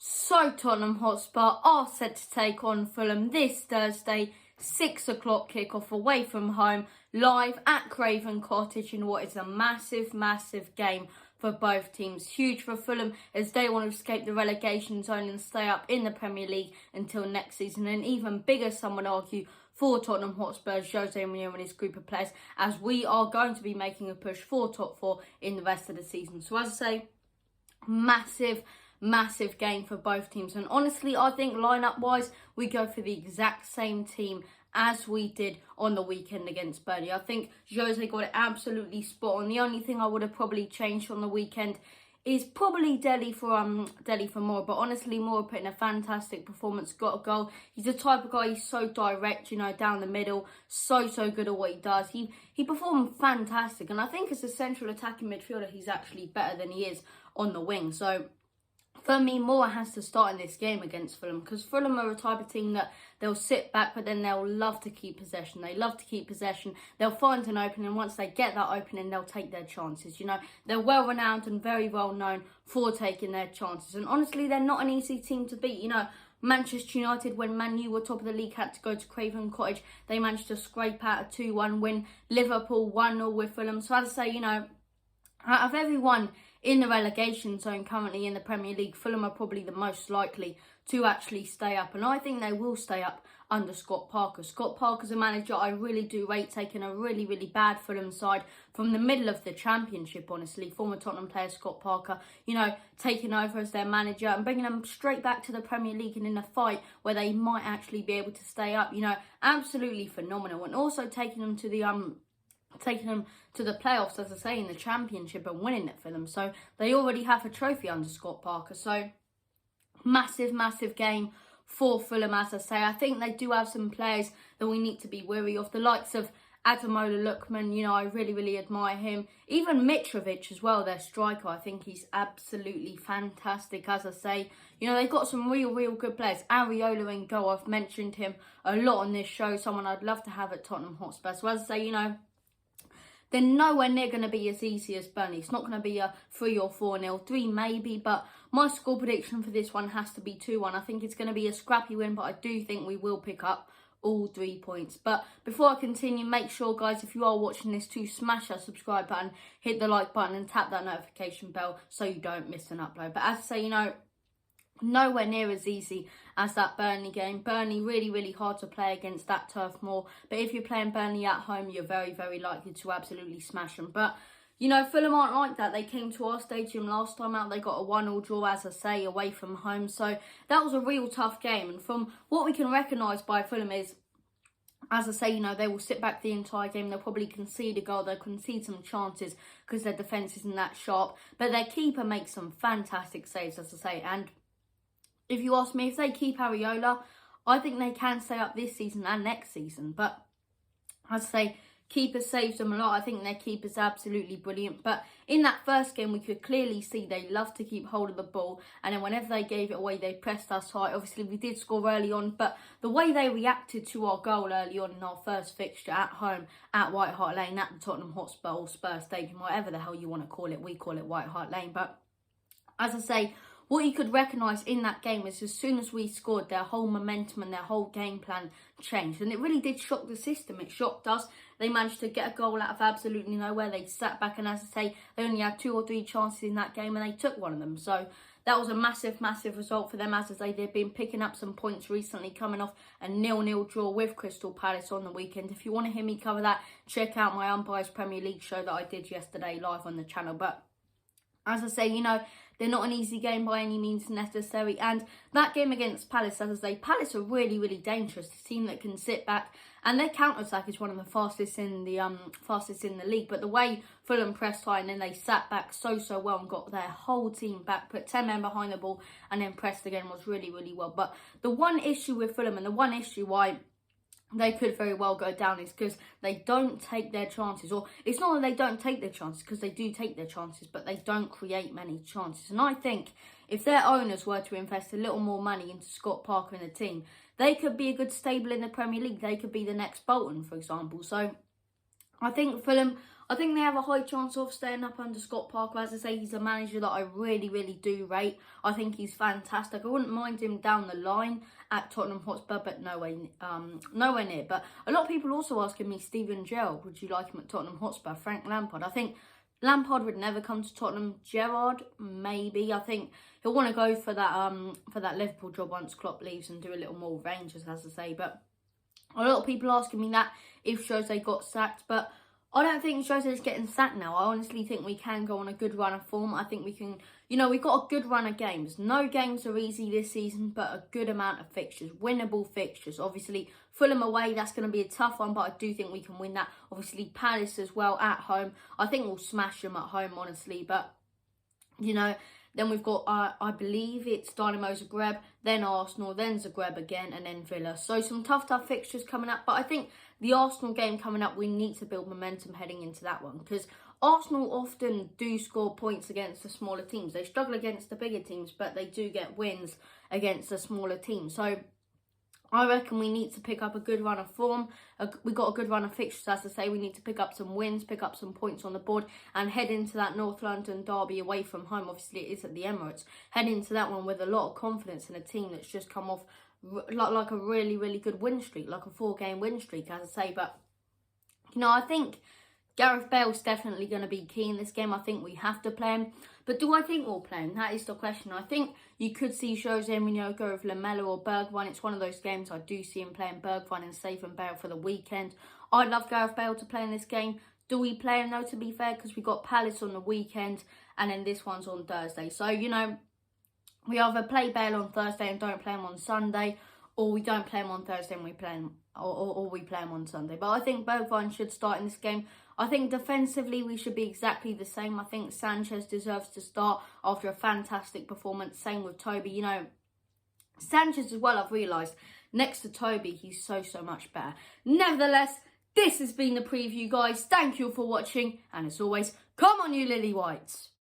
So Tottenham Hotspur are set to take on Fulham this Thursday, 6 o'clock kickoff away from home, live at Craven Cottage in what is a massive game for both teams. Huge for Fulham as they want to escape the relegation zone and stay up in the Premier League until next season. And even bigger, some would argue, for Tottenham Hotspur's Jose Mourinho and his group of players, as we are going to be making a push for top four in the rest of the season. So as I say, massive game for both teams. And honestly, I think lineup wise, we go for the exact same team as we did on the weekend against Burnley. I think Jose got it absolutely spot on. The only thing I would have probably changed on the weekend is probably Dele for Moura. But honestly, Moura put in a fantastic performance, got a goal. He's the type of guy, he's so direct, down the middle, so good at what he does. He performed fantastic, and I think as a central attacking midfielder, he's actually better than he is on the wing. So for me, Moura has to start in this game against Fulham, because Fulham are a type of team that they'll sit back, but then they'll love to keep possession. They love to keep possession. They'll find an opening. Once they get that opening, they'll take their chances. They're well renowned and very well known for taking their chances. And honestly, they're not an easy team to beat. Manchester United, when Man U were top of the league, had to go to Craven Cottage. They managed to scrape out a 2-1 win. Liverpool 1-0 with Fulham. So as I say, out of everyone in the relegation zone currently in the Premier League, Fulham are probably the most likely to actually stay up. And I think they will stay up under Scott Parker. Scott Parker's a manager I really do rate, taking a really bad Fulham side from the middle of the Championship, honestly. Former Tottenham player Scott Parker, taking over as their manager and bringing them straight back to the Premier League and in a fight where they might actually be able to stay up. Absolutely phenomenal. And also taking them to the playoffs, as I say, in the Championship and winning it for them. So they already have a trophy under Scott Parker. So massive game for Fulham, as I say. I think they do have some players that we need to be wary of. The likes of Ademola Lookman, I really admire him. Even Mitrovic as well, their striker. I think he's absolutely fantastic, as I say. They've got some real good players. Areola in goal, I've mentioned him a lot on this show. Someone I'd love to have at Tottenham Hotspur. So as I say, they're nowhere near going to be as easy as Burnley. It's not going to be a 3 or 4-0, 3 maybe, but my score prediction for this one has to be 2-1. I think it's going to be a scrappy win, but I do think we will pick up all 3 points. But before I continue, make sure, guys, if you are watching this, to smash that subscribe button, hit the like button and tap that notification bell so you don't miss an upload. But as I say, nowhere near as easy as that Burnley game. Burnley really hard to play against that turf more. But if you're playing Burnley at home, you're very likely to absolutely smash them. But, Fulham aren't like that. They came to our stadium last time out. They got a 1-1 draw, as I say, away from home. So that was a real tough game. And from what we can recognise by Fulham is, as I say, they will sit back the entire game. They'll probably concede a goal. They'll concede some chances because their defence isn't that sharp. But their keeper makes some fantastic saves, as I say. And if you ask me, if they keep Areola, I think they can stay up this season and next season. But as I say, keeper saves them a lot. I think their keeper's absolutely brilliant. But in that first game, we could clearly see they love to keep hold of the ball. And then whenever they gave it away, they pressed us high. Obviously, we did score early on. But the way they reacted to our goal early on in our first fixture at home at White Hart Lane, at the Tottenham Hotspur or Spurs Stadium, whatever the hell you want to call it. We call it White Hart Lane. But as I say, what you could recognise in that game is as soon as we scored, their whole momentum and their whole game plan changed. And it really did shock the system. It shocked us. They managed to get a goal out of absolutely nowhere. They sat back and, as I say, they only had 2 or 3 chances in that game and they took one of them. So that was a massive result for them. As I say, they've been picking up some points recently, coming off a 0-0 draw with Crystal Palace on the weekend. If you want to hear me cover that, check out my Unbiased Premier League show that I did yesterday live on the channel. But as I say, they're not an easy game by any means necessary. And that game against Palace, as I say, Palace are really dangerous. A team that can sit back, and their counter-attack is one of the fastest in the league. But the way Fulham pressed high and then they sat back so well and got their whole team back, put 10 men behind the ball and then pressed again was really well. But the one issue with Fulham, and the one issue why they could very well go down, is because they don't take their chances. Or it's not that they don't take their chances, because they do take their chances, but they don't create many chances. And I think if their owners were to invest a little more money into Scott Parker and the team, they could be a good stable in the Premier League. They could be the next Bolton, for example. So I think Fulham, I think they have a high chance of staying up under Scott Parker. As I say, he's a manager that I really, really do rate. I think he's fantastic. I wouldn't mind him down the line at Tottenham Hotspur, but nowhere near. But a lot of people also asking me, Steven Gerrard, would you like him at Tottenham Hotspur? Frank Lampard. I think Lampard would never come to Tottenham. Gerrard, maybe. I think he'll want to go for that Liverpool job once Klopp leaves and do a little more Rangers, as I say. But a lot of people asking me that if Jose got sacked, but I don't think Jose is getting sacked now. I honestly think we can go on a good run of form. I think we can, we've got a good run of games. No games are easy this season, but a good amount of fixtures, winnable fixtures. Obviously, Fulham away, that's going to be a tough one, but I do think we can win that. Obviously, Palace as well at home. I think we'll smash them at home, honestly, but, then we've got, I believe it's Dynamo Zagreb, then Arsenal, then Zagreb again, and then Villa. So some tough fixtures coming up. But I think the Arsenal game coming up, we need to build momentum heading into that one. Because Arsenal often do score points against the smaller teams. They struggle against the bigger teams, but they do get wins against the smaller teams. So I reckon we need to pick up a good run of form. We got a good run of fixtures, as I say. We need to pick up some wins, pick up some points on the board, and head into that North London derby away from home. Obviously, it is at the Emirates. Head into that one with a lot of confidence in a team that's just come off like a really, really good win streak, like a 4-game win streak, as I say. But, I think Gareth Bale's definitely going to be key in this game. I think we have to play him. But do I think we'll play him? That is the question. I think you could see Jose Mourinho go with Lamela or Bergwijn. It's one of those games I do see him playing Bergwijn and saving Bale for the weekend. I'd love Gareth Bale to play in this game. Do we play him though, to be fair? Because we've got Palace on the weekend and then this one's on Thursday. So, we either play Bale on Thursday and don't play him on Sunday, or we don't play him on Thursday and we play him, or we play him on Sunday. But I think Bergwijn should start in this game. I think defensively we should be exactly the same. I think Sanchez deserves to start after a fantastic performance. Same with Toby. Sanchez as well, I've realised, next to Toby, he's so much better. Nevertheless, this has been the preview, guys. Thank you for watching. And as always, come on, you Lily Whites.